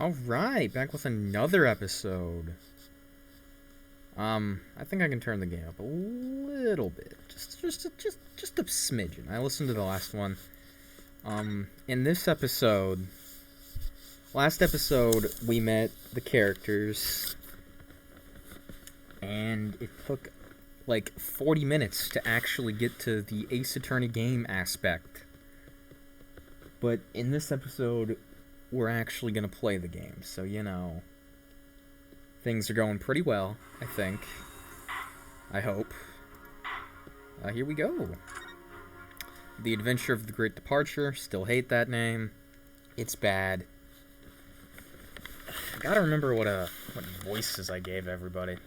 Alright, back with another episode. I think I can turn the game up a little bit. Just a smidgen. I listened to the last one. In this episode... Last episode, we met the characters. And it took, like, 40 minutes to actually get to the Ace Attorney game aspect. But in this episode, we're actually going to play the game. So, you know, things are going pretty well, I think. I hope. Here we go. The Adventure of the Great Departure. Still hate that name. It's bad. I gotta remember what voices I gave everybody.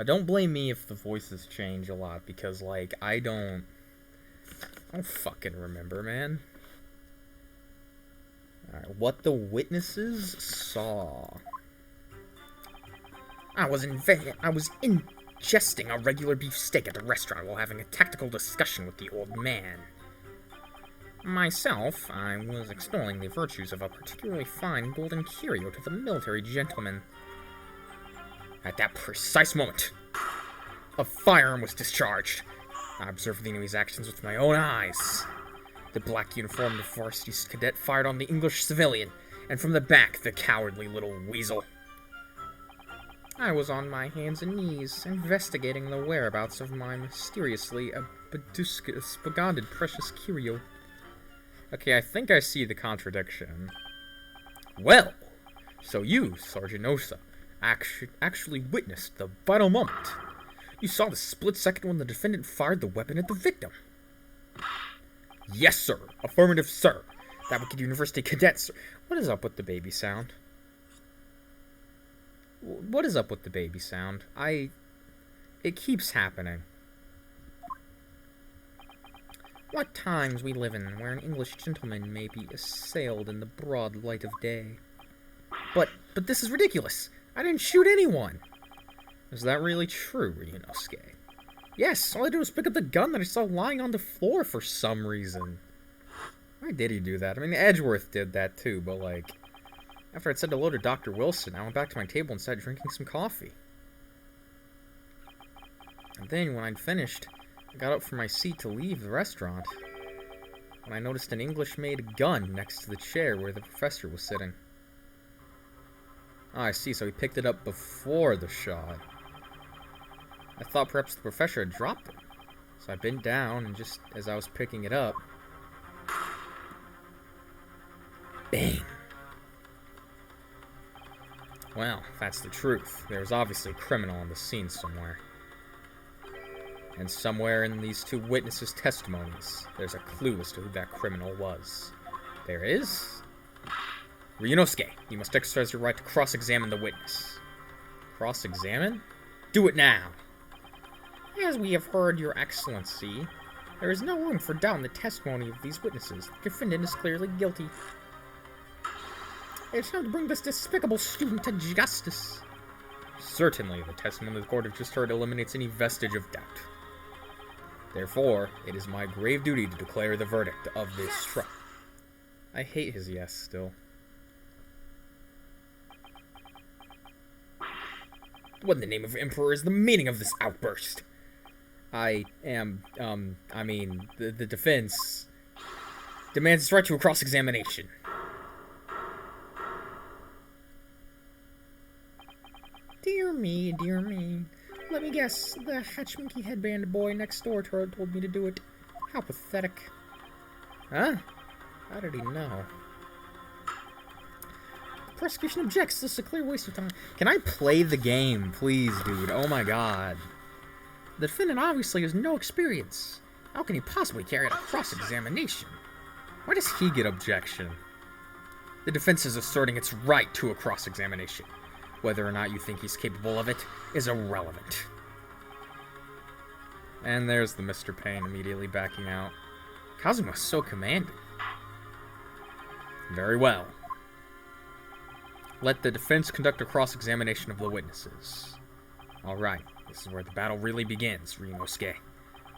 Don't blame me if the voices change a lot, because, like, I don't fucking remember, man. Alright, what the witnesses saw. I was ingesting a regular beef steak at the restaurant while having a tactical discussion with the old man. Myself, I was extolling the virtues of a particularly fine golden curio to the military gentleman. At that precise moment, a firearm was discharged. I observed the enemy's actions with my own eyes. The black uniformed varsity cadet fired on the English civilian, and from the back, the cowardly little weasel. I was on my hands and knees, investigating the whereabouts of my mysteriously absconded precious curio. Okay, I think I see the contradiction. Well, so you, Sergeant Osa, actually witnessed the vital moment. You saw the split second when the defendant fired the weapon at the victim. Yes, sir. Affirmative, sir. That wicked university cadet, sir. What is up with the baby sound? What is up with the baby sound? It keeps happening. What times we live in, where an English gentleman may be assailed in the broad light of day. But this is ridiculous. I didn't shoot anyone. Is that really true, Ryunosuke? Yes, all I did was pick up the gun that I saw lying on the floor for some reason. Why did he do that? I mean, Edgeworth did that too, but, like, after I'd said hello to Dr. Wilson, I went back to my table and started drinking some coffee. And then, when I'd finished, I got up from my seat to leave the restaurant, when I noticed an English-made gun next to the chair where the professor was sitting. Ah, I see, so he picked it up before the shot. I thought perhaps the professor had dropped it, so I bent down, and just as I was picking it up... Bang! Well, that's the truth. There's obviously a criminal on the scene somewhere. And somewhere in these two witnesses' testimonies, there's a clue as to who that criminal was. There is? Ryunosuke, you must exercise your right to cross-examine the witness. Cross-examine? Do it now! As we have heard, Your Excellency, there is no room for doubt in the testimony of these witnesses. The defendant is clearly guilty. It's time to bring this despicable student to justice. Certainly, the testimony the court has just heard eliminates any vestige of doubt. Therefore, it is my grave duty to declare the verdict of this trial. I hate his yes still. What in the name of Emperor is the meaning of this outburst? The defense demands its right to a cross-examination. Dear me, dear me. Let me guess, the hatchmonkey headband boy next door told me to do it. How pathetic. Huh? How did he know? The prosecution objects. This is a clear waste of time. Can I play the game, please, dude? Oh my god. The defendant obviously has no experience. How can he possibly carry out a cross-examination? Why does he get objection? The defense is asserting its right to a cross-examination. Whether or not you think he's capable of it is irrelevant. And there's the Mr. Payne immediately backing out. Kazuma's so commanding. Very well. Let the defense conduct a cross-examination of the witnesses. Alright, this is where the battle really begins, Ryunosuke.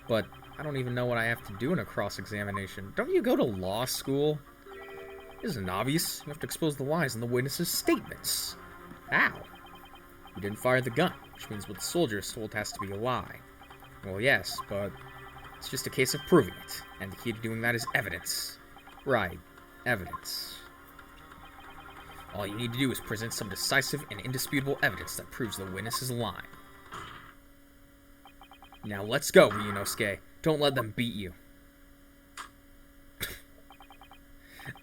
But I don't even know what I have to do in a cross-examination. Don't you go to law school? Isn't it obvious? You have to expose the lies in the witness's statements. How? You didn't fire the gun, which means what the soldier is told has to be a lie. Well, yes, but it's just a case of proving it, and the key to doing that is evidence. Right, evidence. All you need to do is present some decisive and indisputable evidence that proves the witness is lying. Now let's go, Ryunosuke. Don't let them beat you.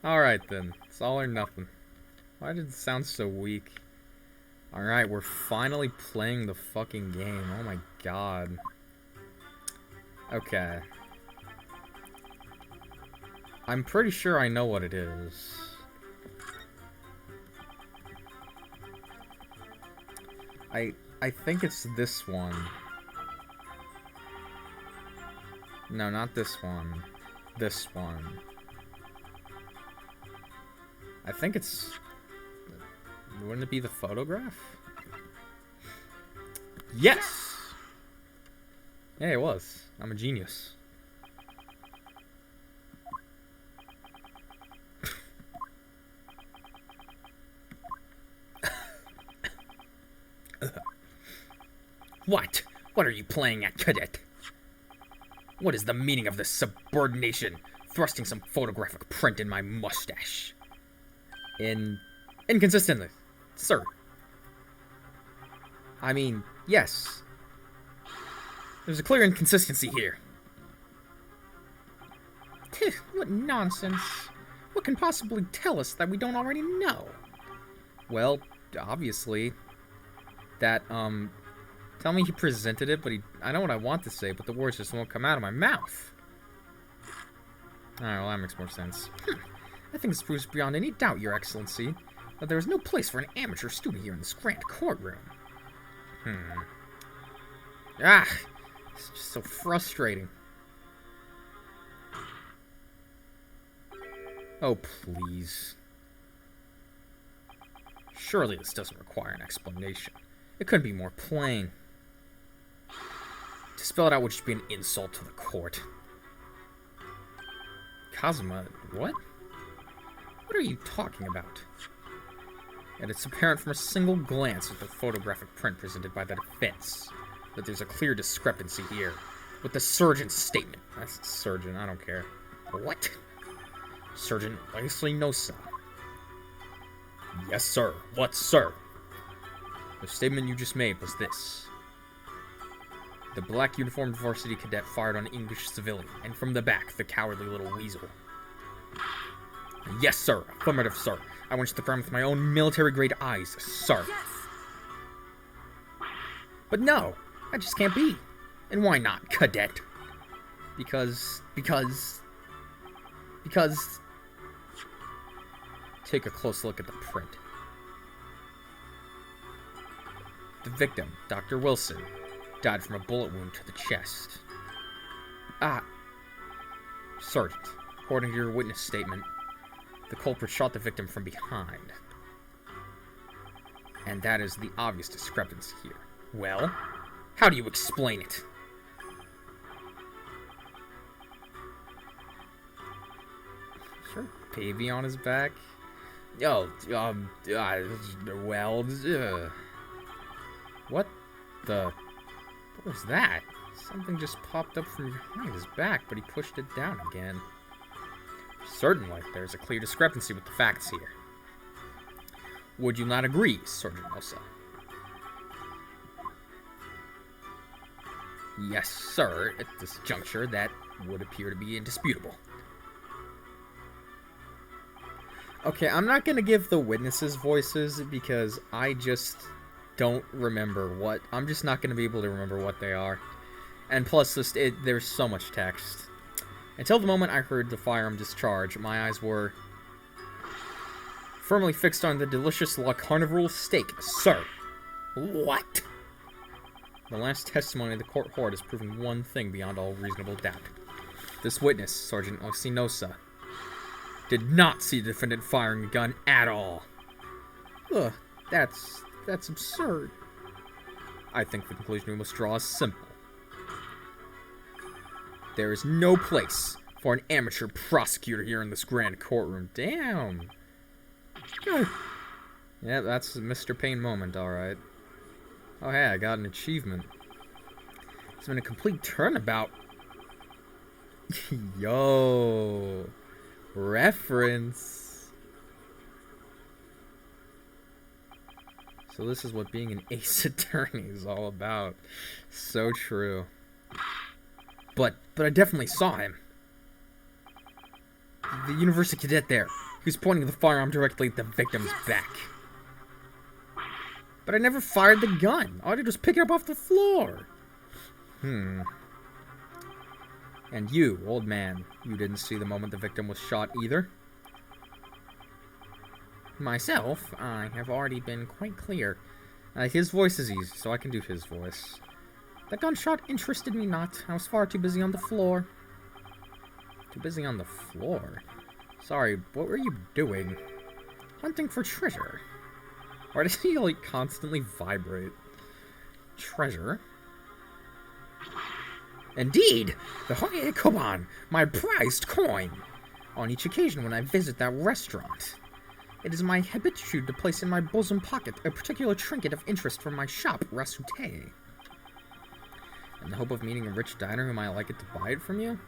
Alright then, it's all or nothing. Why did it sound so weak? Alright, we're finally playing the fucking game. Oh my god. Okay. I'm pretty sure I know what it is. I think it's this one. No, not this one. This one. I think it's... Wouldn't it be the photograph? Yes! Yeah, it was. I'm a genius. What? What are you playing at, cadet? What is the meaning of this subordination? Thrusting some photographic print in my mustache. Inconsistently, sir. I mean, yes. There's a clear inconsistency here. What nonsense. What can possibly tell us that we don't already know? Well, obviously, that, tell me he presented it, but I know what I want to say, but the words just won't come out of my mouth. Alright, well, that makes more sense. I think this proves beyond any doubt, Your Excellency, that there is no place for an amateur student here in this grand courtroom. It's just so frustrating. Oh, please. Surely this doesn't require an explanation. It couldn't be more plain. To spell it out would just be an insult to the court. Kazuma, what? What are you talking about? And it's apparent from a single glance at the photographic print presented by the defense that there's a clear discrepancy here with the surgeon's statement. That's the surgeon, I don't care. What? Surgeon Wesley Nosa. Yes, sir. What, sir? The statement you just made was this. The black uniformed varsity cadet fired on an English civilian, and from the back, the cowardly little weasel. Yes, sir. Affirmative, sir. I went to the ground with my own military-grade eyes, sir. Yes. But no, that just can't be. And why not, cadet? Because... Take a close look at the print. The victim, Dr. Wilson, died from a bullet wound to the chest. Sergeant, according to your witness statement, the culprit shot the victim from behind. And that is the obvious discrepancy here. Well, how do you explain it? Sure, baby on his back? Oh, well, what the... What was that? Something just popped up from behind his back, but he pushed it down again. Certainly, there's a clear discrepancy with the facts here. Would you not agree, Sergeant Nosa? Yes, sir. At this juncture, that would appear to be indisputable. Okay, I'm not gonna give the witnesses voices because I just don't remember what... I'm just not gonna be able to remember what they are. And plus, there's so much text. Until the moment I heard the firearm discharge, my eyes were firmly fixed on the delicious La Carnival steak, sir. What? The last testimony of the court horde has proven one thing beyond all reasonable doubt. This witness, Sergeant Oshinosa, did not see the defendant firing a gun at all. Ugh, that's absurd. I think the conclusion we must draw is simple. There is no place for an amateur prosecutor here in this grand courtroom. Damn. Good. Yeah, that's a Mr. Payne moment, alright. Oh, hey, I got an achievement. It's been a complete turnabout. Yo. Reference. So this is what being an ace attorney is all about. So true. But I definitely saw him. The university cadet there. He was pointing the firearm directly at the victim's back. But I never fired the gun. All I did was pick it up off the floor. And you, old man, you didn't see the moment the victim was shot either? Myself, I have already been quite clear. His voice is easy, so I can do his voice. The gunshot interested me not. I was far too busy on the floor. Too busy on the floor? Sorry, what were you doing? Hunting for treasure. Why does he, like, constantly vibrate? Treasure? Indeed! The Hoye Koban, my prized coin! On each occasion when I visit that restaurant, it is my habitude to place in my bosom pocket a particular trinket of interest from my shop, Rasute. In the hope of meeting a rich diner who might like it to buy it from you?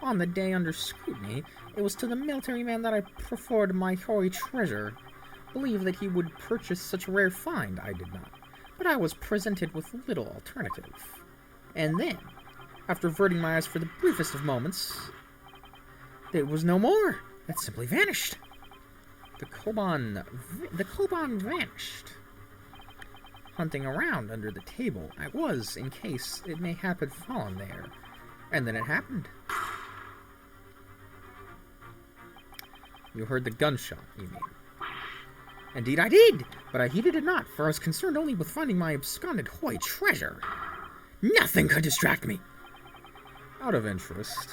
On the day under scrutiny, it was to the military man that I proffered my hoary treasure. Believe that he would purchase such a rare find, I did not, but I was presented with little alternative. And then, after averting my eyes for the briefest of moments, there was no more. It simply vanished. The Koban vanished. Hunting around under the table, I was, in case it may happen fallen there. And then it happened. You heard the gunshot, you mean? Indeed I did, but I heeded it not, for I was concerned only with finding my absconded Hoy treasure. Nothing could distract me. Out of interest,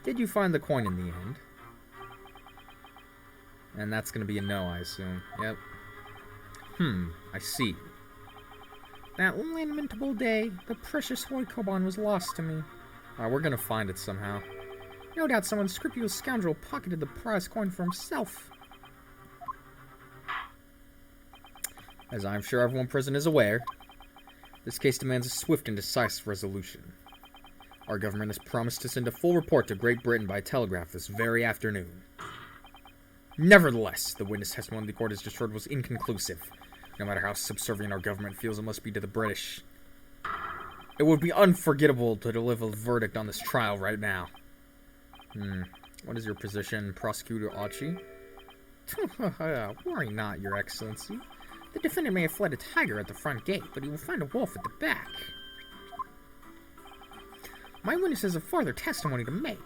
did you find the coin in the end? And that's gonna be a no, I assume. Yep. I see. That lamentable day, the precious Hoy Koban was lost to me. We're gonna find it somehow. No doubt some unscrupulous scoundrel pocketed the prize coin for himself. As I'm sure everyone present is aware, this case demands a swift and decisive resolution. Our government has promised to send a full report to Great Britain by telegraph this very afternoon. Nevertheless, the witness testimony the court has just heard was inconclusive. No matter how subservient our government feels it must be to the British. It would be unforgettable to deliver a verdict on this trial right now. What is your position, Prosecutor Achi? Worry not, Your Excellency. The defendant may have fled a tiger at the front gate, but he will find a wolf at the back. My witness has a further testimony to make.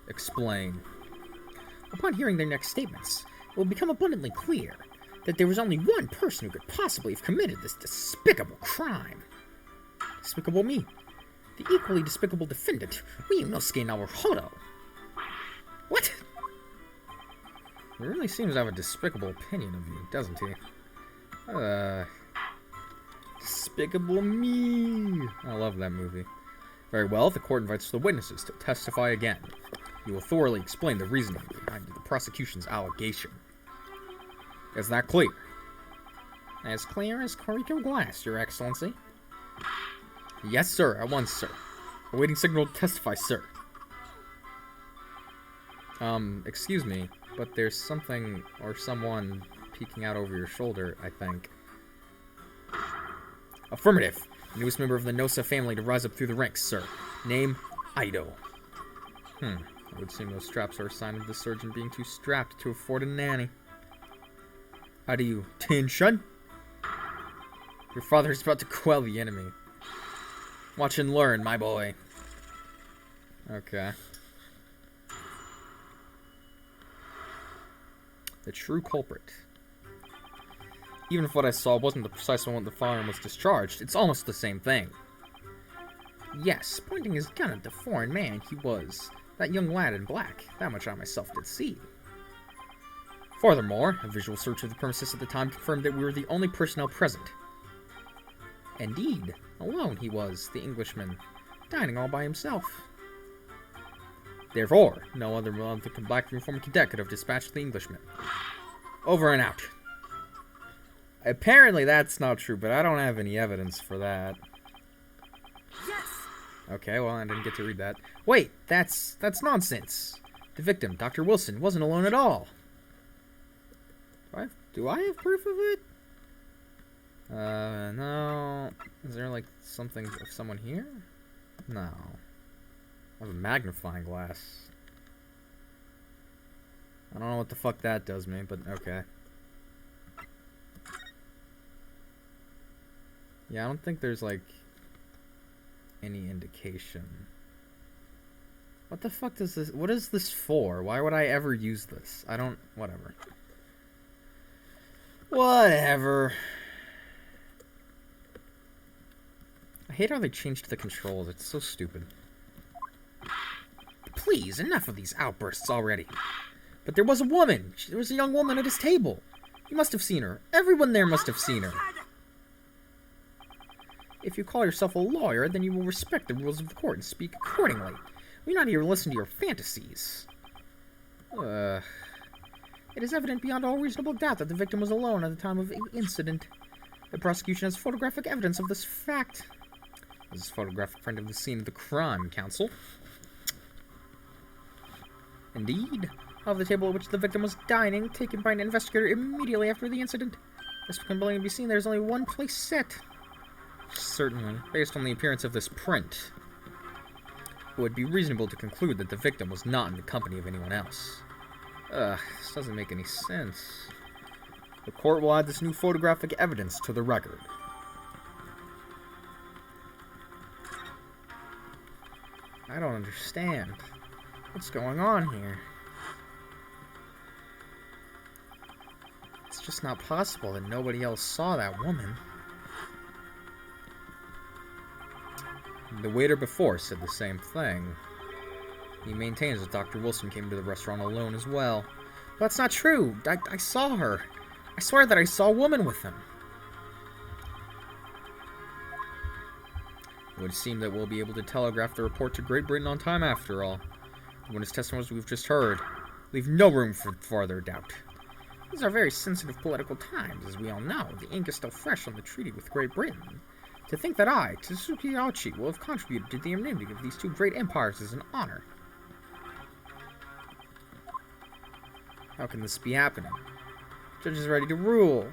Explain. Upon hearing their next statements, it will become abundantly clear that there was only one person who could possibly have committed this despicable crime. Despicable me. The equally despicable defendant, Ryunosuke Naruhodo. What? He really seems to have a despicable opinion of you, doesn't he? Despicable Me. I love that movie. Very well, the court invites the witnesses to testify again. You will thoroughly explain the reasoning behind the prosecution's allegation. Is that clear? As clear as Koriko glass, Your Excellency. Yes, sir. At once, sir. Awaiting signal to testify, sir. Excuse me, but there's something or someone peeking out over your shoulder, I think. Affirmative. Newest member of the Nosa family to rise up through the ranks, sir. Name, Ido. It would seem those straps are a sign of the surgeon being too strapped to afford a nanny. How do you, Tin-shun? Your father is about to quell the enemy. Watch and learn, my boy. Okay. The true culprit. Even if what I saw wasn't the precise moment the firearm was discharged, it's almost the same thing. Yes, pointing his gun at the foreign man, he was. That young lad in black. That much I myself did see. Furthermore, a visual search of the premises at the time confirmed that we were the only personnel present. Indeed, alone he was, the Englishman, dining all by himself. Therefore, no other black uniformed cadet could have dispatched the Englishman. Over and out. Apparently that's not true, but I don't have any evidence for that. Yes. Okay, well, I didn't get to read that. Wait, that's nonsense. The victim, Dr. Wilson, wasn't alone at all. Do I have proof of it? No. Is there, like, something of someone here? No. I have a magnifying glass. I don't know what the fuck that does me, but okay. Yeah, I don't think there's, like, any indication. What the fuck does this... What is this for? Why would I ever use this? I don't... Whatever. Whatever. I hate how they changed the controls. It's so stupid. Please, enough of these outbursts already. But there was a woman. There was a young woman at his table. You must have seen her. Everyone there must have seen her. If you call yourself a lawyer, then you will respect the rules of the court and speak accordingly. We're not here to listen to your fantasies. It is evident beyond all reasonable doubt that the victim was alone at the time of the incident. The prosecution has photographic evidence of this fact. This is photographic print of the scene of the crime, counsel. Indeed. Of the table at which the victim was dining, taken by an investigator immediately after the incident. As can be seen, there is only one place set. Certainly, based on the appearance of this print, it would be reasonable to conclude that the victim was not in the company of anyone else. This doesn't make any sense. The court will add this new photographic evidence to the record. I don't understand. What's going on here? It's just not possible that nobody else saw that woman. The waiter before said the same thing. He maintains that Dr. Wilson came to the restaurant alone as well. But that's not true. I saw her. I swear that I saw a woman with him. It would seem that we'll be able to telegraph the report to Great Britain on time after all. The witness testimonies we've just heard leave no room for farther doubt. These are very sensitive political times, as we all know. The ink is still fresh on the treaty with Great Britain. To think that I, Tsuki Aochi, will have contributed to the unity of these two great empires is an honor. How can this be happening? Judge is ready to rule.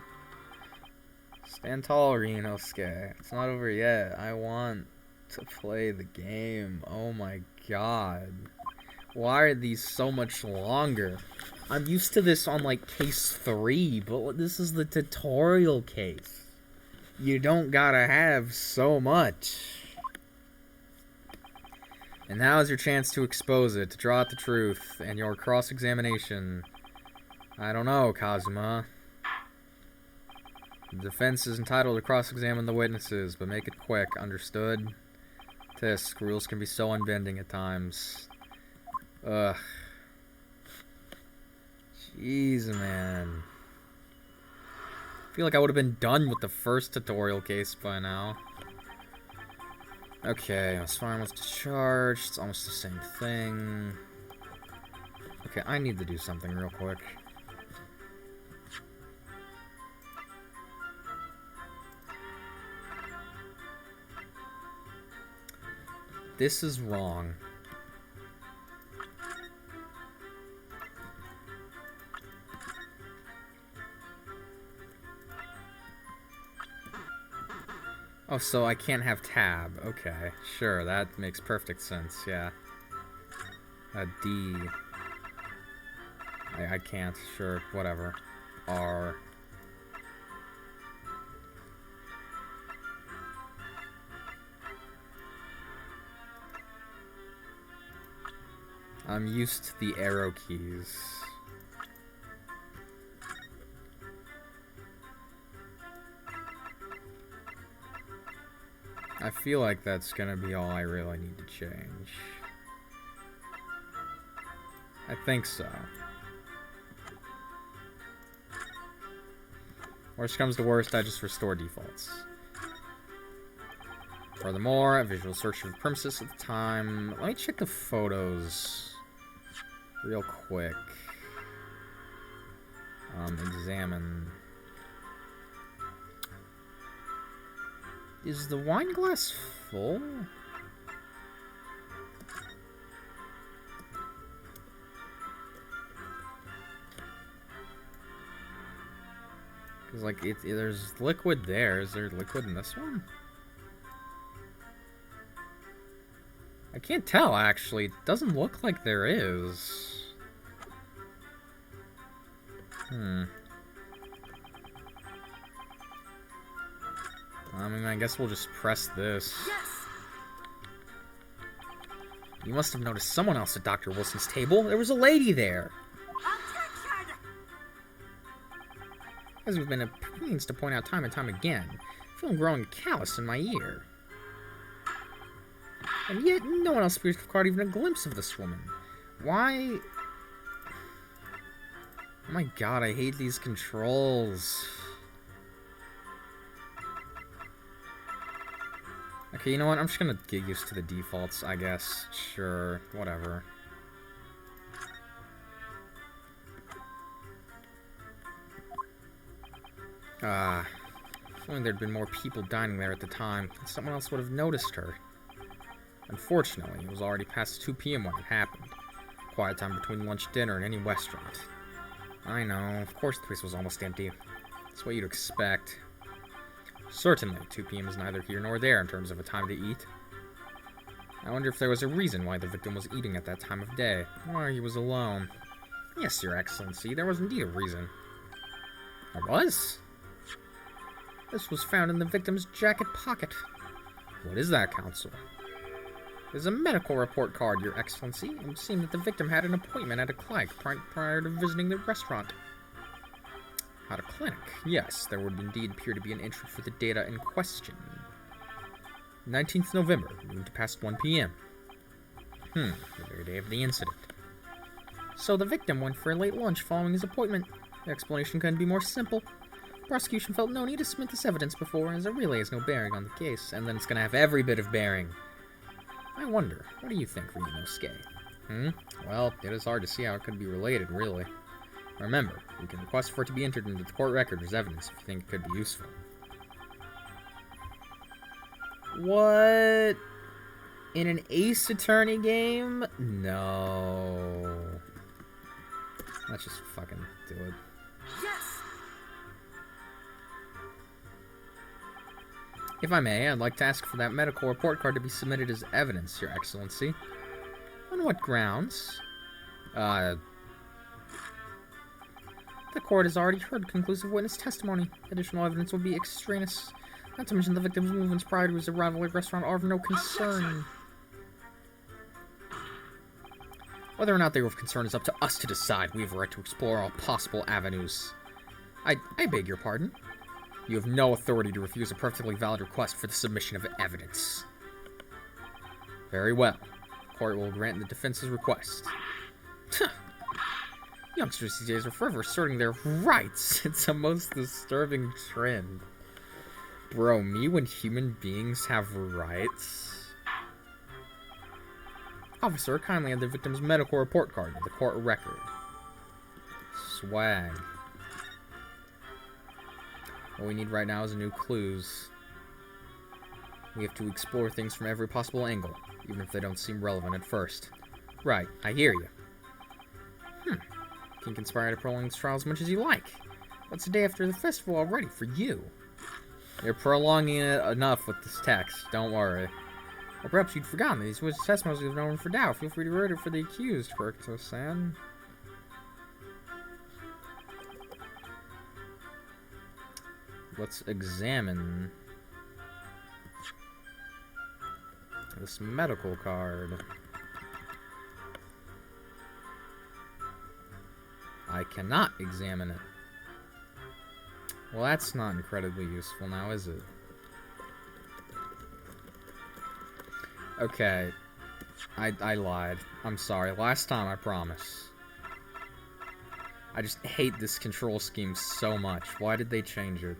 Stand tall, Ryunosuke. It's not over yet. I want to play the game. Oh my god. Why are these so much longer? I'm used to this on, like, case 3, but this is the tutorial case. You don't gotta have so much. And now is your chance to expose it, to draw out the truth, and your cross-examination. I don't know, Kazuma. The defense is entitled to cross-examine the witnesses, but make it quick, understood? Tisk, rules can be so unbending at times. Ugh. Jeez, man. I feel like I would have been done with the first tutorial case by now. Okay, this farm was discharged. It's almost the same thing. Okay, I need to do something real quick. This is wrong. Oh, so I can't have tab. Okay, sure, that makes perfect sense, yeah. D. I can't, sure, whatever. R. I'm used to the arrow keys. I feel like that's gonna be all I really need to change. I think so. Worst comes to worst, I just restore defaults. Furthermore, a visual search of the premises at the time. Let me check the photos real quick. Examine. Is the wine glass full? Because, like, there's liquid there. Is there liquid in this one? I can't tell, actually. It doesn't look like there is. I mean, I guess we'll just press this. Yes. You must have noticed someone else at Dr. Wilson's table. There was a lady there. Objection. As we've been at pains to point out time and time again, I feel growing callous in my ear. And yet, no one else appears to have caught even a glimpse of this woman. Why? Oh my god, I hate these controls. Okay, you know what? I'm just gonna get used to the defaults, I guess. Sure, whatever. If only there'd been more people dining there at the time, someone else would have noticed her. Unfortunately, it was already past 2 p.m. when it happened. Quiet time between lunch and dinner in any restaurant. I know, of course the place was almost empty. That's what you'd expect. Certainly, 2 p.m. is neither here nor there in terms of a time to eat. I wonder if there was a reason why the victim was eating at that time of day, or he was alone. Yes, Your Excellency, there was indeed a reason. There was? This was found in the victim's jacket pocket. What is that, Counsel? There's a medical report card, Your Excellency. It would seem that the victim had an appointment at a clinic prior to visiting the restaurant. At a clinic? Yes, there would indeed appear to be an entry for the data in question. 19th November, noon to past 1 p.m. The very day of the incident. So the victim went for a late lunch following his appointment. The explanation couldn't be more simple. The prosecution felt no need to submit this evidence before, as it really has no bearing on the case, and then it's gonna have every bit of bearing. I wonder, what do you think, Ryunosuke? Well, it is hard to see how it could be related, really. Remember, you can request for it to be entered into the court record as evidence if you think it could be useful. What? In an Ace Attorney game? No. Let's just fucking do it. Yes. If I may, I'd like to ask for that medical report card to be submitted as evidence, Your Excellency. On what grounds? The court has already heard conclusive witness testimony. Additional evidence will be extraneous. Not to mention the victim's movements prior to his arrival at the restaurant are of no concern. Whether or not they were of concern is up to us to decide. We have a right to explore all possible avenues. I beg your pardon? You have no authority to refuse a perfectly valid request for the submission of evidence. Very well. The court will grant the defense's request. Youngsters these days are forever asserting their rights. It's a most disturbing trend. Bro, me when human beings have rights? Officer, kindly add the victim's medical report card to the court record. Swag. What we need right now is new clues. We have to explore things from every possible angle, even if they don't seem relevant at first. Right, I hear you. You can conspire to prolong this trial as much as you like. That's the day after the festival already for you. You're prolonging it enough with this text, don't worry. Or perhaps you'd forgotten that these witness testimonies have no room for doubt. Feel free to read it for the accused, Kurito-san. Let's examine this medical card. I cannot examine it. Well, that's not incredibly useful now, is it? Okay. I lied. I'm sorry. Last time, I promise. I just hate this control scheme so much. Why did they change it?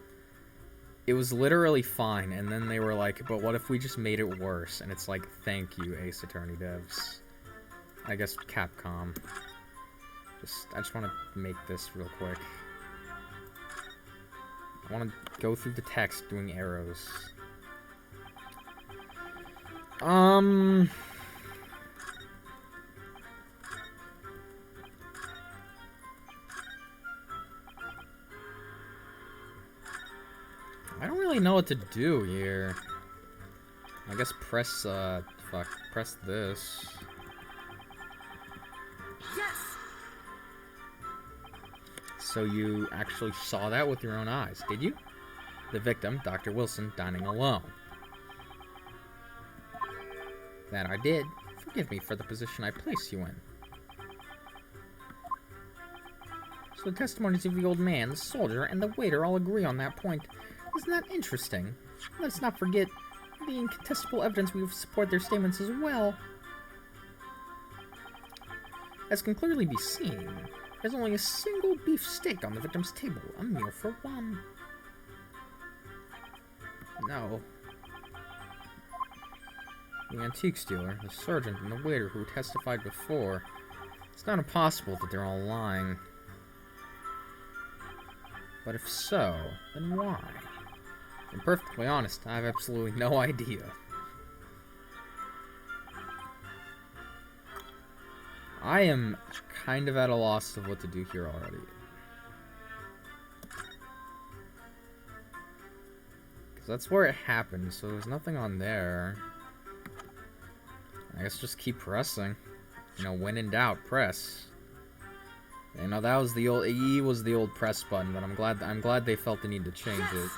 It was literally fine, and then they were like, but what if we just made it worse? And it's like, thank you, Ace Attorney devs. I guess Capcom. I just want to make this real quick. I want to go through the text doing arrows. I don't really know what to do here. I guess press this. Yes. So you actually saw that with your own eyes, did you? The victim, Dr. Wilson, dining alone. That I did. Forgive me for the position I place you in. So the testimonies of the old man, the soldier, and the waiter all agree on that point. Isn't that interesting? Let's not forget the incontestable evidence we support their statements as well. As can clearly be seen, there's only a single beef steak on the victim's table, a meal for one. No. The antiques dealer, the sergeant, and the waiter who testified before. It's not impossible that they're all lying. But if so, then why? I'm perfectly honest, I have absolutely no idea. I am kind of at a loss of what to do here already. Because that's where it happened, so there's nothing on there. I guess just keep pressing. You know, when in doubt, press. You know, that was the old E was the old press button, but I'm glad they felt the need to change it.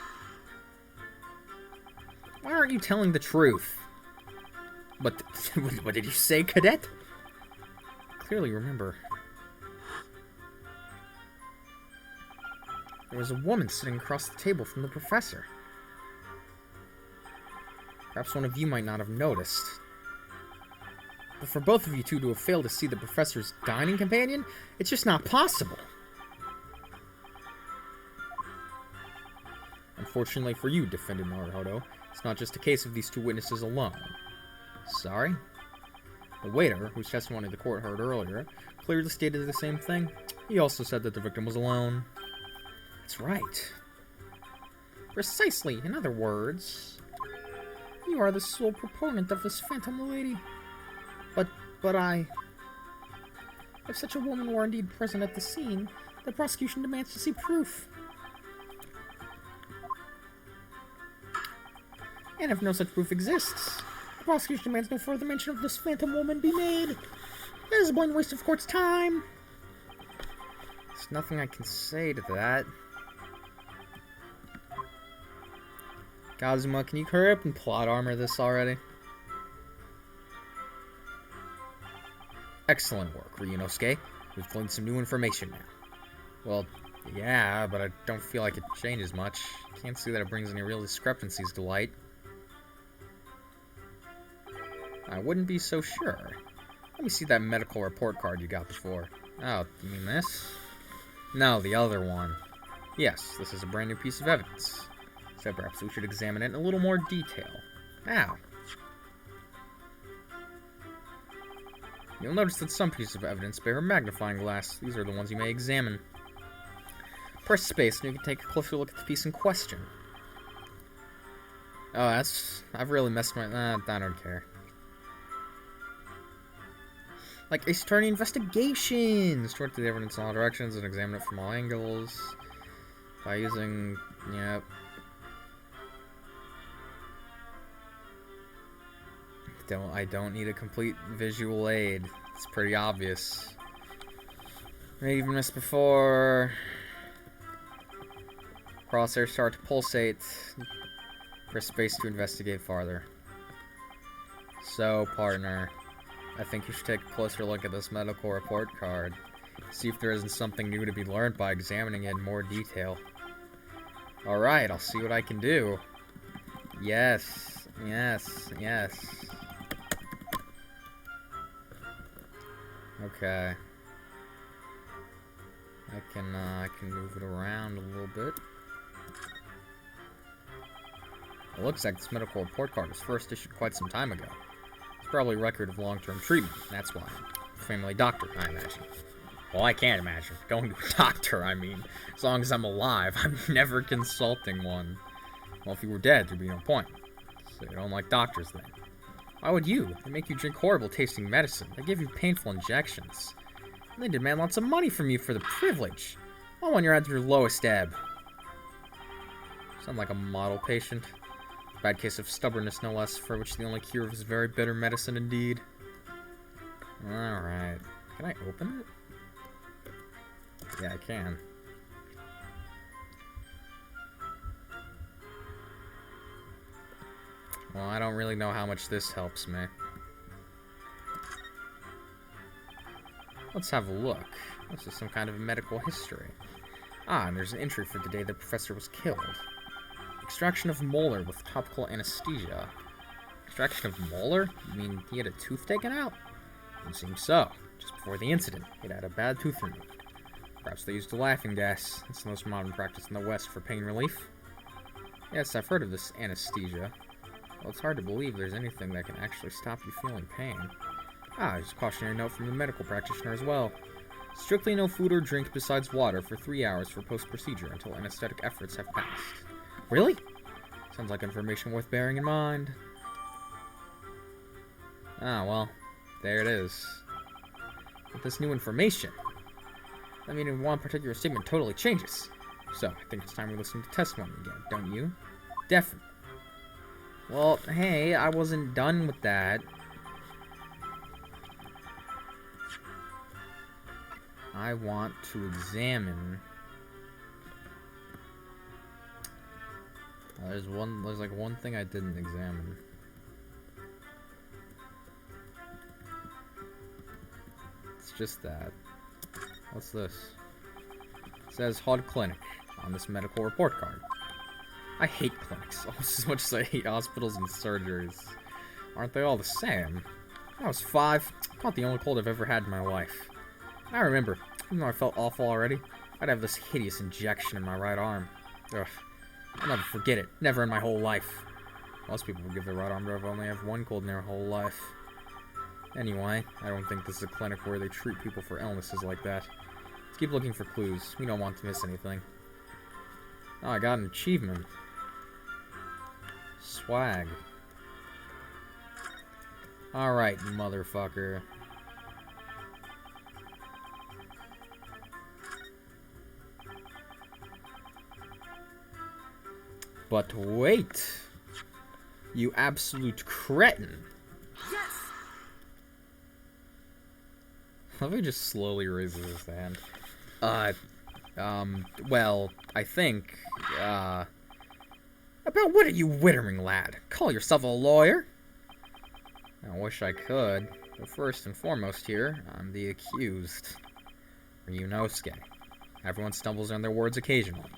Why aren't you telling the truth? What did you say, cadet? Clearly remember. There was a woman sitting across the table from the professor. Perhaps one of you might not have noticed. But for both of you two to have failed to see the professor's dining companion, it's just not possible. Unfortunately for you, defended Naruhodo, it's not just a case of these two witnesses alone. Sorry? The waiter, whose testimony the court heard earlier, clearly stated the same thing. He also said that the victim was alone. That's right. Precisely, in other words, you are the sole proponent of this phantom lady. But if such a woman were indeed present at the scene, the prosecution demands to see proof. And if no such proof exists, the prosecution demands no further mention of this phantom woman be made. That is a blind waste of court's time. There's nothing I can say to that. Kazuma, can you hurry up and plot armor this already? Excellent work, Ryunosuke. We've gleaned some new information now. Well, yeah, but I don't feel like it changes much. Can't see that it brings any real discrepancies to light. I wouldn't be so sure. Let me see that medical report card you got before. Oh, you mean this? No, the other one. Yes, this is a brand new piece of evidence. So perhaps we should examine it in a little more detail. Now, you'll notice that some pieces of evidence bear a magnifying glass. These are the ones you may examine. Press space and you can take a closer look at the piece in question. Oh, I've really messed my... I don't care. Like Ace Attorney investigations! Sort through the evidence in all directions and examine it from all angles. By using... Yep. I don't need a complete visual aid. It's pretty obvious. I even missed before. Crosshairs start to pulsate. Press space to investigate farther. So, partner, I think you should take a closer look at this medical report card. See if there isn't something new to be learned by examining it in more detail. Alright, I'll see what I can do. Yes, yes, yes. Okay. I can move it around a little bit. It looks like this medical report card was first issued quite some time ago. It's probably a record of long-term treatment, that's why. Family doctor, I imagine. Well, I can't imagine. Going to a doctor, I mean. As long as I'm alive, I'm never consulting one. Well, if you were dead, there'd be no point. So you don't like doctors, then. Why would you? They make you drink horrible-tasting medicine. They give you painful injections. And they demand lots of money from you for the privilege. All when you're at your lowest ebb. Sound like a model patient. Bad case of stubbornness, no less, for which the only cure is very bitter medicine indeed. Alright. Can I open it? Yeah, I can. Well, I don't really know how much this helps me. Let's have a look. This is some kind of medical history. Ah, and there's an entry for the day the professor was killed. Extraction of molar with topical anesthesia. Extraction of molar? You mean he had a tooth taken out? It seems so. Just before the incident, he'd had a bad tooth removed. Perhaps they used the laughing gas. It's the most modern practice in the West for pain relief. Yes, I've heard of this anesthesia. Well, it's hard to believe there's anything that can actually stop you feeling pain. Ah, there's a cautionary note from the medical practitioner as well. Strictly no food or drink besides water for 3 hours for post-procedure until anesthetic efforts have passed. Really? Sounds like information worth bearing in mind. Ah, well, there it is. With this new information, I mean, in one particular statement totally changes. So, I think it's time we listen to testimony again, don't you? Definitely. Well, hey, I wasn't done with that. I want to examine... there's like one thing I didn't examine. It's just that. What's this? It says Hod Clinic on this medical report card. I hate clinics almost as much as I hate hospitals and surgeries. Aren't they all the same? When I was 5, I caught the only cold I've ever had in my life. I remember, even though I felt awful already, I'd have this hideous injection in my right arm. Ugh. I'll never forget it. Never in my whole life. Most people would give their right arm to only have one cold in their whole life. Anyway, I don't think this is a clinic where they treat people for illnesses like that. Let's keep looking for clues. We don't want to miss anything. Oh, I got an achievement. Swag. Alright, motherfucker. But wait! You absolute cretin! Yes! Let me just slowly raise his hand. Well, I think, about what are you wittering, lad? Call yourself a lawyer? I wish I could. But first and foremost here, I'm the accused. Ryunosuke. Everyone stumbles on their words occasionally.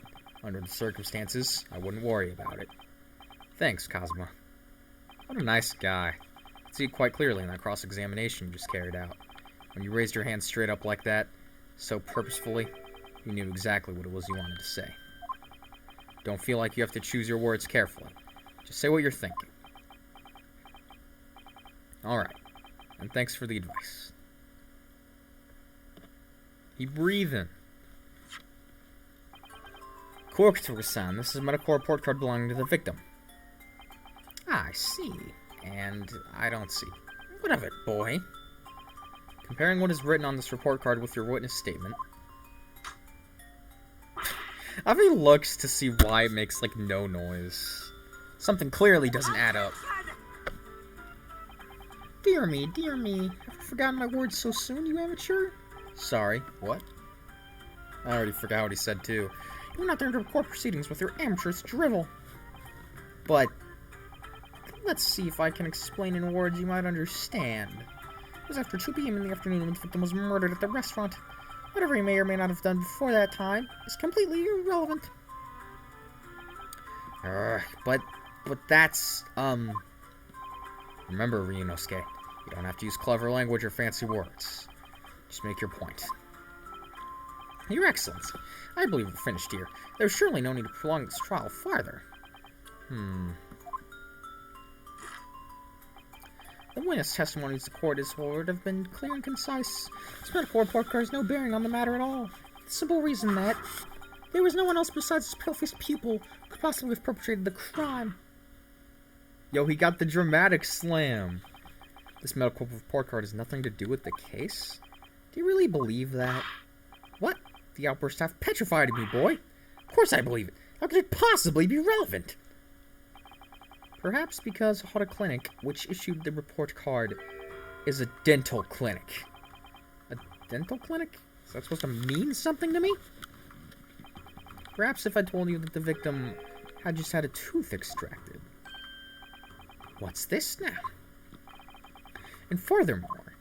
Under the circumstances, I wouldn't worry about it. Thanks, Kazuma. What a nice guy. I could see it quite clearly in that cross-examination you just carried out. When you raised your hand straight up like that, so purposefully, you knew exactly what it was you wanted to say. Don't feel like you have to choose your words carefully. Just say what you're thinking. Alright. And thanks for the advice. Keep breathing. Kurokutsugu-san, this is a medical report card belonging to the victim. Ah, I see. And I don't see. What of it, boy? Comparing what is written on this report card with your witness statement. Avi looks to see why it makes, like, no noise. Something clearly doesn't add up. Dear me, dear me. Have you forgotten my words so soon, you amateur? Sorry, what? I already forgot what he said, too. You're not there to record proceedings with your amateur's drivel. But, let's see if I can explain in words you might understand. It was after 2 p.m. in the afternoon when the victim was murdered at the restaurant. Whatever he may or may not have done before that time is completely irrelevant. But that's, remember, Ryunosuke, you don't have to use clever language or fancy words. Just make your point. Your Excellency, I believe we're finished here. There's surely no need to prolong this trial farther. The witness testimonies the court has heard have been clear and concise. This medical report card has no bearing on the matter at all. The simple reason that there was no one else besides his pale-faced pupil who could possibly have perpetrated the crime. Yo, he got the dramatic slam. This medical report card has nothing to do with the case? Do you really believe that? What? The outburst half petrified me, boy. Of course I believe it. How could it possibly be relevant? Perhaps because Hota Clinic, which issued the report card, is a dental clinic. A dental clinic? Is that supposed to mean something to me? Perhaps if I told you that the victim had just had a tooth extracted. What's this now? And furthermore,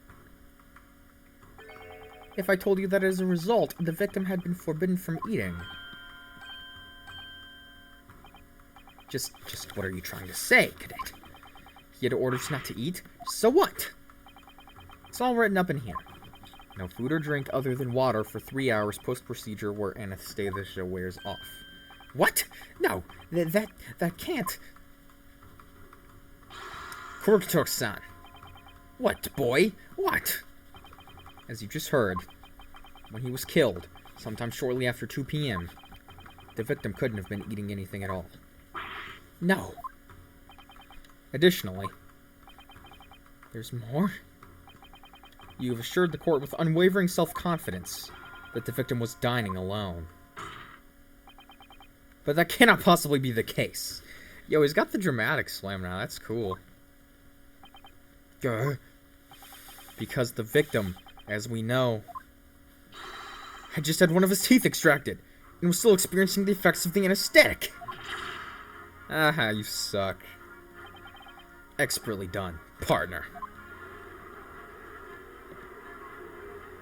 if I told you that as a result, the victim had been forbidden from eating. Just what are you trying to say, Cadet? He had orders not to eat? So what? It's all written up in here. No food or drink other than water for 3 hours post-procedure where anesthesia wears off. What? No, that can't. Kurokoto-san. What, boy? What? As you just heard, when he was killed, sometime shortly after 2 p.m., the victim couldn't have been eating anything at all. No. Additionally, there's more. You have assured the court with unwavering self-confidence that the victim was dining alone. But that cannot possibly be the case. Yo, he's got the dramatic slam now. That's cool. Because the victim, as we know, had just had one of his teeth extracted and was still experiencing the effects of the anesthetic. Aha, you suck. Expertly done, partner.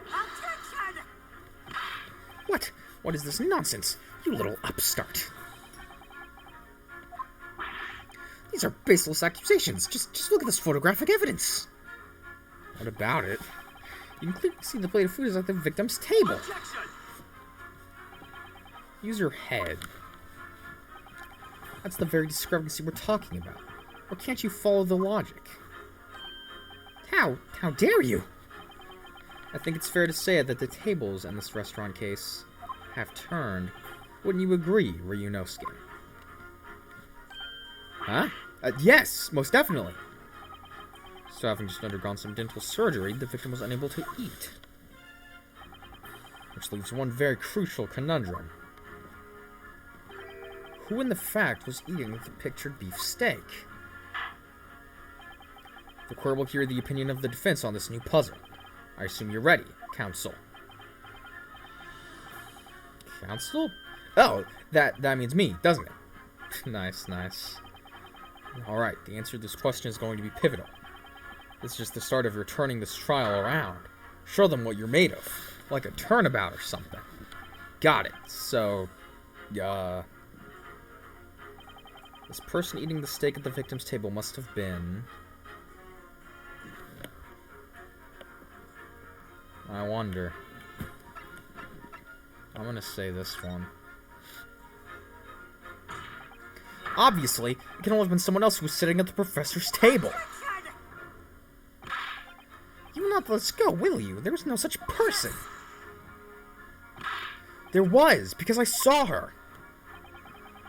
Objection! What? What is this nonsense? You little upstart. These are baseless accusations. Just look at this photographic evidence. What about it? You can clearly see the plate of food is at the victim's table. Objection! Use your head. That's the very discrepancy we're talking about. Or can't you follow the logic? How dare you? I think it's fair to say that the tables in this restaurant case have turned. Wouldn't you agree, Ryunosuke? Huh? Yes, most definitely. So having just undergone some dental surgery, the victim was unable to eat. Which leaves one very crucial conundrum. Who in the fact was eating the pictured beef steak? The court will hear the opinion of the defense on this new puzzle. I assume you're ready, counsel. Counsel? Oh, that means me, doesn't it? Nice. Alright, the answer to this question is going to be pivotal. This is just the start of your turning this trial around. Show them what you're made of. Like a turnabout or something. Got it. So, this person eating the steak at the victim's table must have been... I wonder. I'm gonna say this one. Obviously, it can only have been someone else who was sitting at the professor's table. Objection! You will not let us go, will you? There was no such person. There was, because I saw her.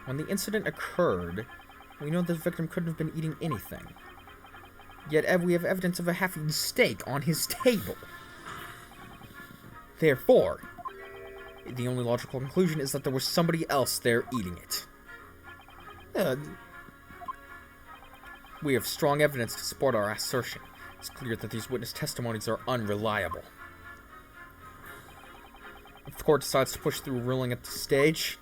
When the incident occurred, we know the victim couldn't have been eating anything. Yet we have evidence of a half-eaten steak on his table. Therefore, the only logical conclusion is that there was somebody else there eating it. We have strong evidence to support our assertion. It's clear that these witness testimonies are unreliable. If the court decides to push through a ruling at this stage,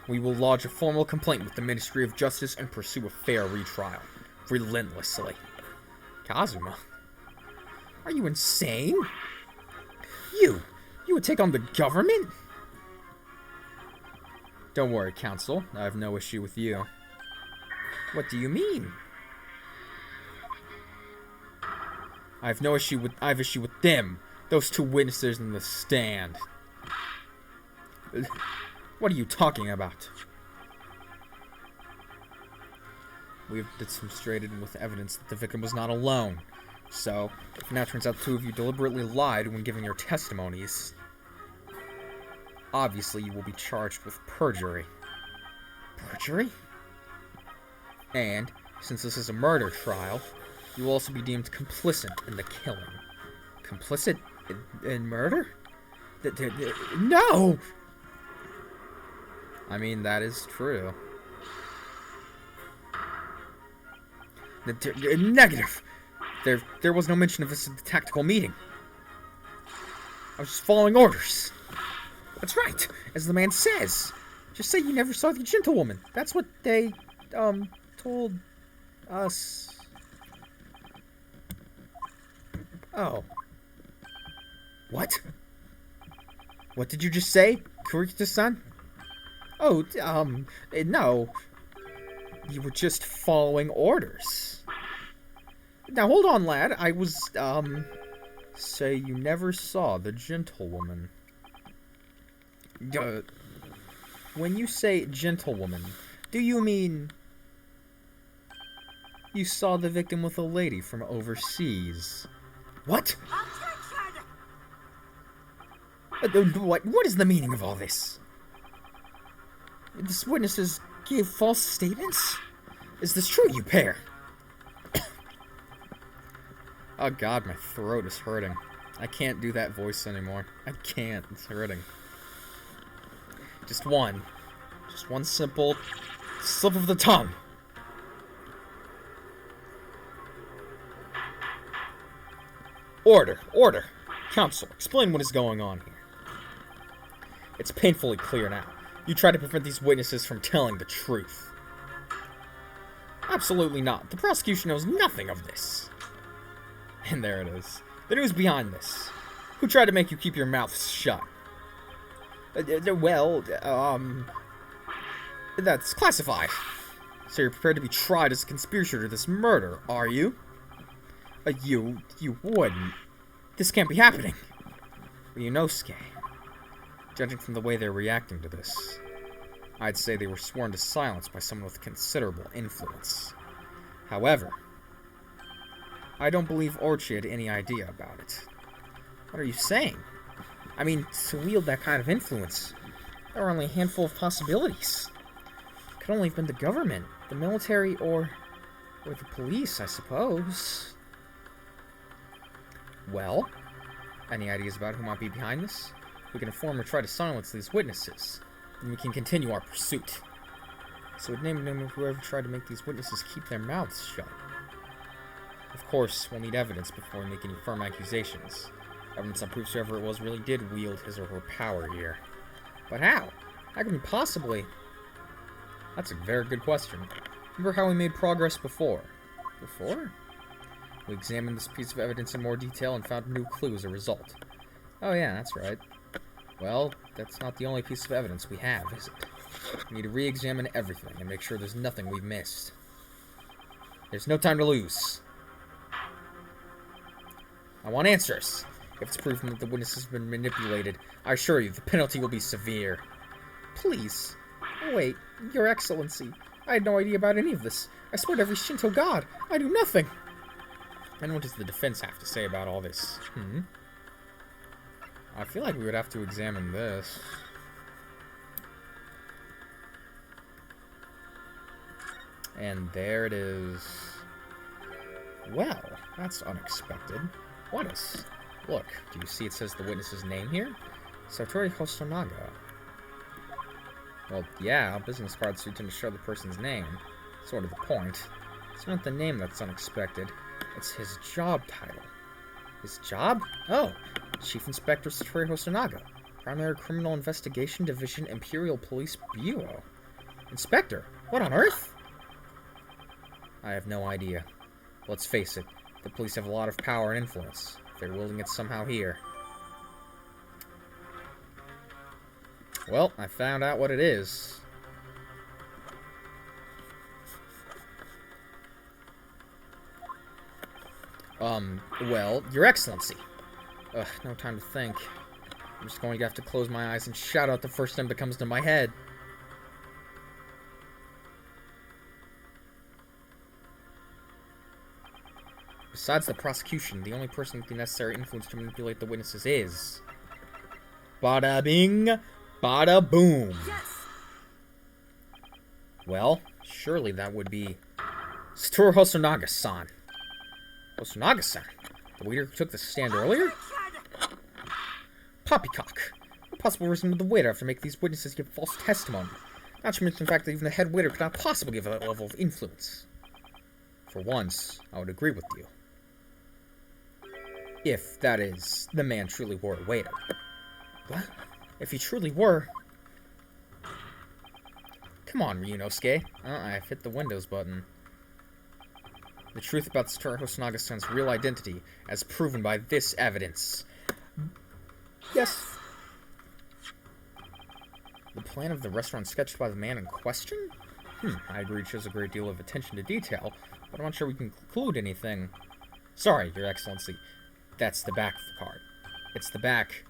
we will lodge a formal complaint with the Ministry of Justice and pursue a fair retrial. Relentlessly. Kazuma? Are you insane? You would take on the government? Don't worry, counsel. I have no issue with you. What do you mean? I have issue with them. Those two witnesses in the stand. What are you talking about? We've demonstrated with evidence that the victim was not alone. So, if it now turns out the two of you deliberately lied when giving your testimonies, obviously you will be charged with perjury. Perjury? And, since this is a murder trial, you will also be deemed complicit in the killing. Complicit in murder? No! I mean, that is true. Negative! There was no mention of this at the tactical meeting. I was just following orders. That's right, as the man says. Just say you never saw the gentlewoman. That's what they, told us. Oh. What? What did you just say, Kurita-san? Oh, no. You were just following orders. Now, hold on, lad. I was, say you never saw the gentlewoman. When you say gentlewoman, do you mean you saw the victim with a lady from overseas? What? What is the meaning of all this? These witnesses gave false statements? Is this true, you pair? Oh god, my throat is hurting. I can't do that voice anymore. I can't. It's hurting. Just one simple slip of the tongue. Order. Counsel, explain what is going on here. It's painfully clear now. You try to prevent these witnesses from telling the truth. Absolutely not. The prosecution knows nothing of this. And there it is. The news behind this. Who tried to make you keep your mouth shut? That's classified. So you're prepared to be tried as a conspirator to this murder, are you? You wouldn't. This can't be happening. Ryunosuke, judging from the way they're reacting to this, I'd say they were sworn to silence by someone with considerable influence. However, I don't believe Orchi had any idea about it. What are you saying? I mean, to wield that kind of influence, there are only a handful of possibilities. It could only have been the government, the military, or the police, I suppose. Well, any ideas about who might be behind this? We can inform or try to silence these witnesses, and we can continue our pursuit. So we'd name and name of whoever tried to make these witnesses keep their mouths shut. Of course, we'll need evidence before we make any firm accusations. Evidence that proves whoever it was really did wield his or her power here. But how? How can we possibly? That's a very good question. Remember how we made progress before? Before? We examined this piece of evidence in more detail and found a new clue as a result. Oh yeah, that's right. Well, that's not the only piece of evidence we have, is it? We need to re-examine everything and make sure there's nothing we've missed. There's no time to lose. I want answers. If it's proven that the witness has been manipulated, I assure you the penalty will be severe. Please. Wait, Your Excellency. I had no idea about any of this. I swear to every Shinto god, I knew nothing. And what does the defense have to say about all this? I feel like we would have to examine this. And there it is. Well, that's unexpected. What is? Look, do you see it says the witness's name here? Satori Hosonaga. Well, yeah, business cards do tend to show the person's name. Sort of the point. It's not the name that's unexpected. It's his job title. His job? Oh, Chief Inspector Satori Hosonaga. Primary Criminal Investigation Division, Imperial Police Bureau. Inspector? What on earth? I have no idea. Let's face it, the police have a lot of power and influence. They're wielding it somehow here. Well, I found out what it is. Well, Your Excellency. Ugh, no time to think. I'm just going to have to close my eyes and shout out the first name that comes to my head. Besides the prosecution, the only person with the necessary influence to manipulate the witnesses is... Bada bing, bada boom. Yes! Well, surely that would be... Satoru Hosonaga-san. Hosonaga-san? The waiter who took the stand earlier? Poppycock. What possible reason would the waiter have to make these witnesses give false testimony? Not to mention the fact that even the head waiter could not possibly give that level of influence. For once, I would agree with you. If, that is, the man truly were a waiter. What? If he truly were... Come on, Ryunosuke. I've hit the Windows button. The truth about Satoru Hosonaga-san's real identity, as proven by this evidence. Yes. The plan of the restaurant sketched by the man in question? I agree it shows a great deal of attention to detail, but I'm not sure we can conclude anything. Sorry, Your Excellency. That's the back of the card. It's the back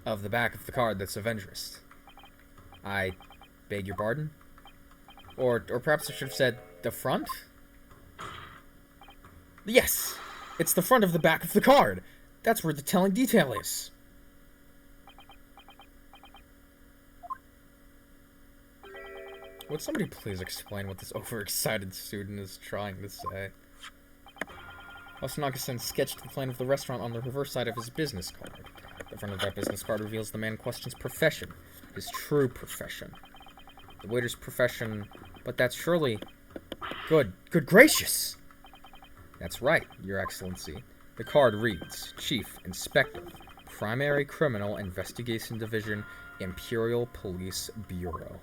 of the card that's of interest. I beg your pardon? Or perhaps I should have said the front? Yes! It's the front of the back of the card! That's where the telling detail is. Would somebody please explain what this overexcited student is trying to say? Hosonaga-san sketched the plan of the restaurant on the reverse side of his business card. The front of that business card reveals the man in question's profession, his true profession. The waiter's profession, but that's surely... Good gracious! That's right, Your Excellency. The card reads, Chief Inspector, Primary Criminal Investigation Division, Imperial Police Bureau.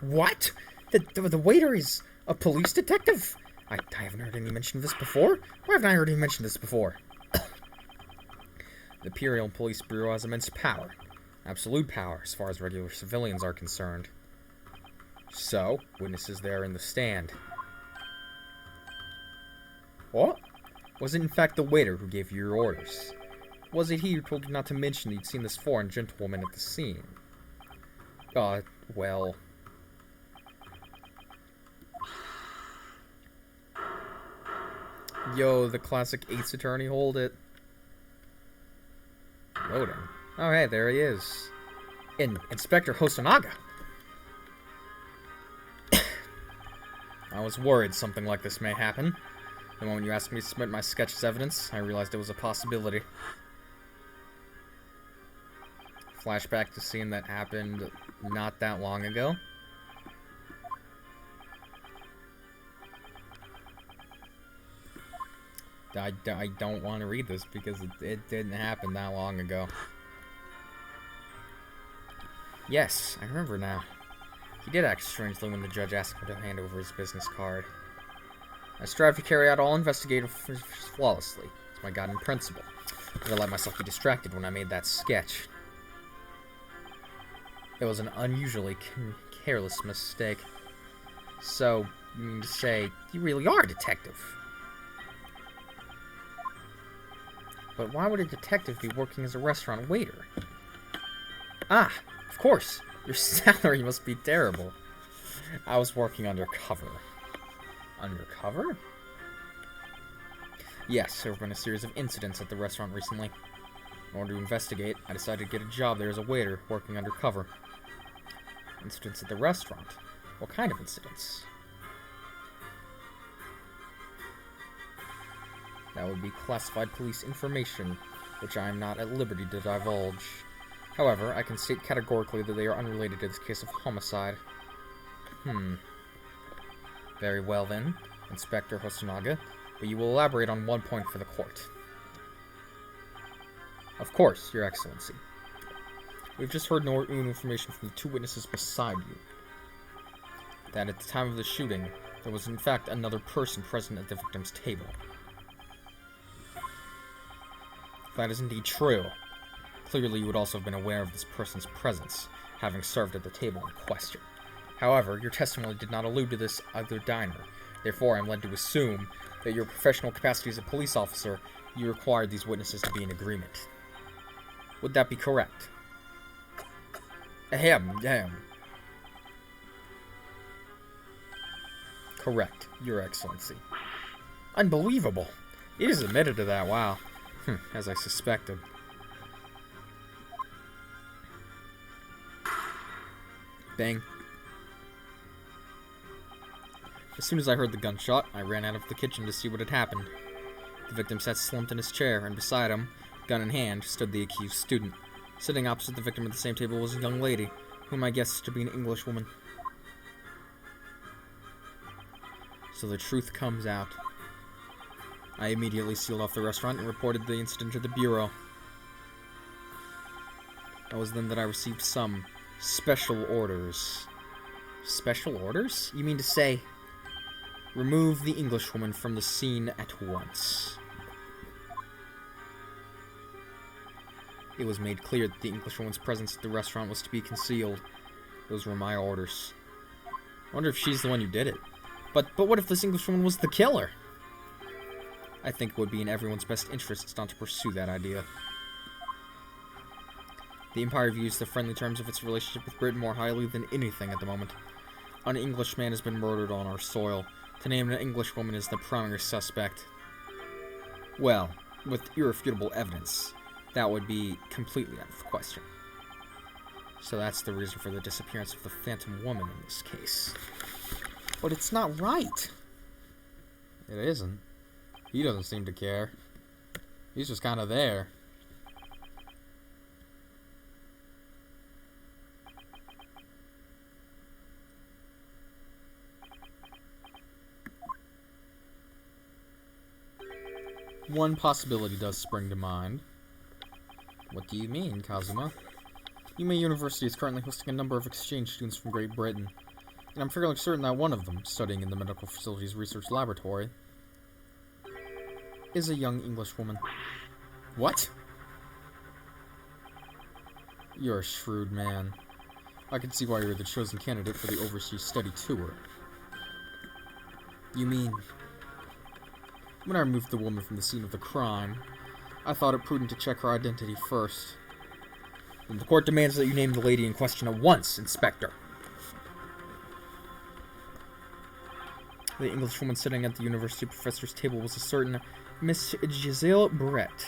What? The waiter is a police detective? I haven't heard any mention of this before. Why haven't I heard any mention of this before? The Imperial Police Bureau has immense power. Absolute power, as far as regular civilians are concerned. So, witnesses there in the stand. What? Was it in fact the waiter who gave you your orders? Was it he who told you not to mention you'd seen this foreign gentlewoman at the scene? Well... Yo, the classic Ace Attorney, hold it. Loading. Oh, hey, there he is. Inspector Hosonaga. I was worried something like this may happen. The moment you asked me to submit my sketch as evidence, I realized it was a possibility. Flashback to a scene that happened not that long ago. I don't want to read this because it didn't happen that long ago. Yes, I remember now. He did act strangely when the judge asked him to hand over his business card. I strive to carry out all investigative flawlessly. It's my guiding principle. I let myself be distracted when I made that sketch. It was an unusually careless mistake. So, you mean to say, you really are a detective? But why would a detective be working as a restaurant waiter? Ah, of course. Your salary must be terrible. I was working undercover. Undercover? Yes, there have been a series of incidents at the restaurant recently. In order to investigate, I decided to get a job there as a waiter, working undercover. Incidents at the restaurant? What kind of incidents? That would be classified police information, which I am not at liberty to divulge. However, I can state categorically that they are unrelated to this case of homicide. Very well then, Inspector Hosonaga, but you will elaborate on one point for the court. Of course, Your Excellency. We've just heard new information from the two witnesses beside you. That at the time of the shooting, there was in fact another person present at the victim's table. That is indeed true. Clearly, you would also have been aware of this person's presence, having served at the table in question. However, your testimony did not allude to this other diner. Therefore, I am led to assume that your professional capacity as a police officer, you required these witnesses to be in agreement. Would that be correct? Ahem. Correct, Your Excellency. Unbelievable. He just admitted to that, wow. As I suspected. Bang. As soon as I heard the gunshot, I ran out of the kitchen to see what had happened. The victim sat slumped in his chair, and beside him, gun in hand, stood the accused student. Sitting opposite the victim at the same table was a young lady, whom I guessed to be an Englishwoman. So the truth comes out. I immediately sealed off the restaurant and reported the incident to the Bureau. It was then that I received some special orders. Special orders? You mean to say, remove the Englishwoman from the scene at once. It was made clear that the Englishwoman's presence at the restaurant was to be concealed. Those were my orders. I wonder if she's the one who did it. But what if this Englishwoman was the killer? I think it would be in everyone's best interests not to pursue that idea. The Empire views the friendly terms of its relationship with Britain more highly than anything at the moment. An Englishman has been murdered on our soil. To name an Englishwoman as the primary suspect, well, with irrefutable evidence, that would be completely out of the question. So that's the reason for the disappearance of the Phantom Woman in this case. But it's not right. It isn't. He doesn't seem to care. He's just kind of there. One possibility does spring to mind. What do you mean, Kazuma? Yuma University is currently hosting a number of exchange students from Great Britain, and I'm fairly certain that one of them, studying in the Medical Facilities Research Laboratory, is a young Englishwoman. What? You're a shrewd man. I can see why you're the chosen candidate for the overseas study tour. You mean... When I removed the woman from the scene of the crime, I thought it prudent to check her identity first. And the court demands that you name the lady in question at once, Inspector. The Englishwoman sitting at the university professor's table was a certain Miss Giselle Brett.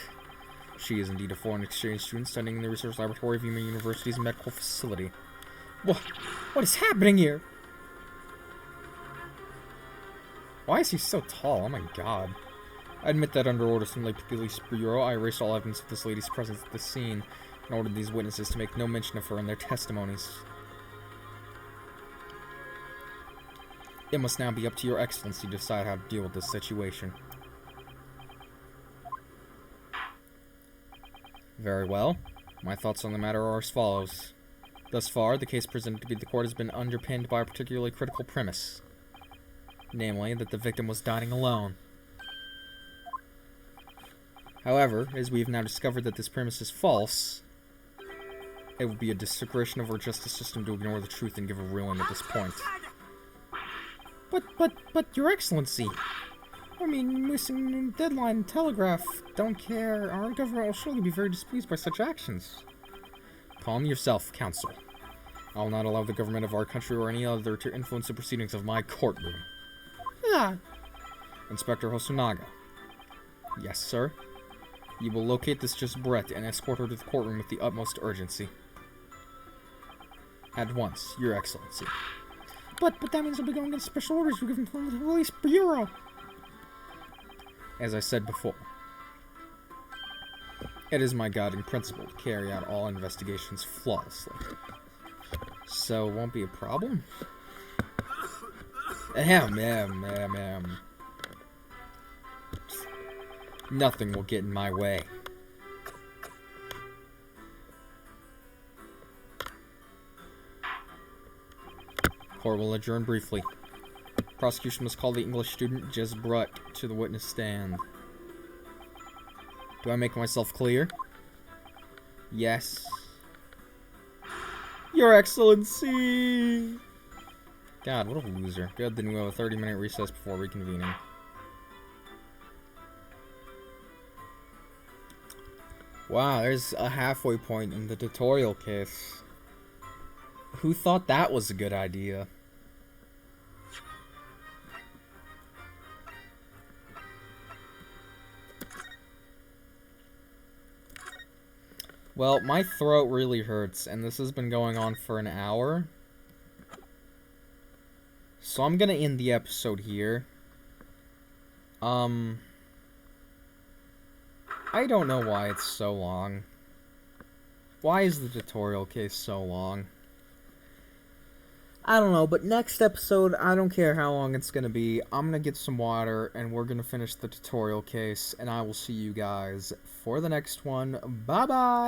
She is indeed a foreign exchange student studying in the research laboratory of Yuma University's medical facility. What is happening here? Why is he so tall? Oh my god. I admit that under orders from the Police Bureau, I erased all evidence of this lady's presence at the scene and ordered these witnesses to make no mention of her in their testimonies. It must now be up to your excellency to decide how to deal with this situation. Very well. My thoughts on the matter are as follows. Thus far, the case presented to the court has been underpinned by a particularly critical premise. Namely, that the victim was dining alone. However, as we have now discovered that this premise is false, it would be a desecration of our justice system to ignore the truth and give a ruling at this point. But, Your Excellency, I mean, missing deadline, telegraph, don't care, our government will surely be very displeased by such actions. Calm yourself, counsel. I will not allow the government of our country or any other to influence the proceedings of my courtroom. Ah. Inspector Hosonaga. Yes, sir? You will locate this Just Brett and escort her to the courtroom with the utmost urgency. At once, Your Excellency. But that means I'll be going against special orders we given from the Police Bureau. As I said before, it is my guiding principle to carry out all investigations flawlessly. So, won't be a problem? Ahem. Nothing will get in my way. Court will adjourn briefly. Prosecution must call the English student, Just Brett, to the witness stand. Do I make myself clear? Yes. Your Excellency! God, what a loser. Good, then we have a 30-minute recess before reconvening. Wow, there's a halfway point in the tutorial case. Who thought that was a good idea? Well, my throat really hurts, and this has been going on for an hour. So I'm gonna end the episode here. I don't know why it's so long. Why is the tutorial case so long? I don't know, but next episode, I don't care how long it's gonna be, I'm gonna get some water, and we're gonna finish the tutorial case, and I will see you guys for the next one. Bye-bye!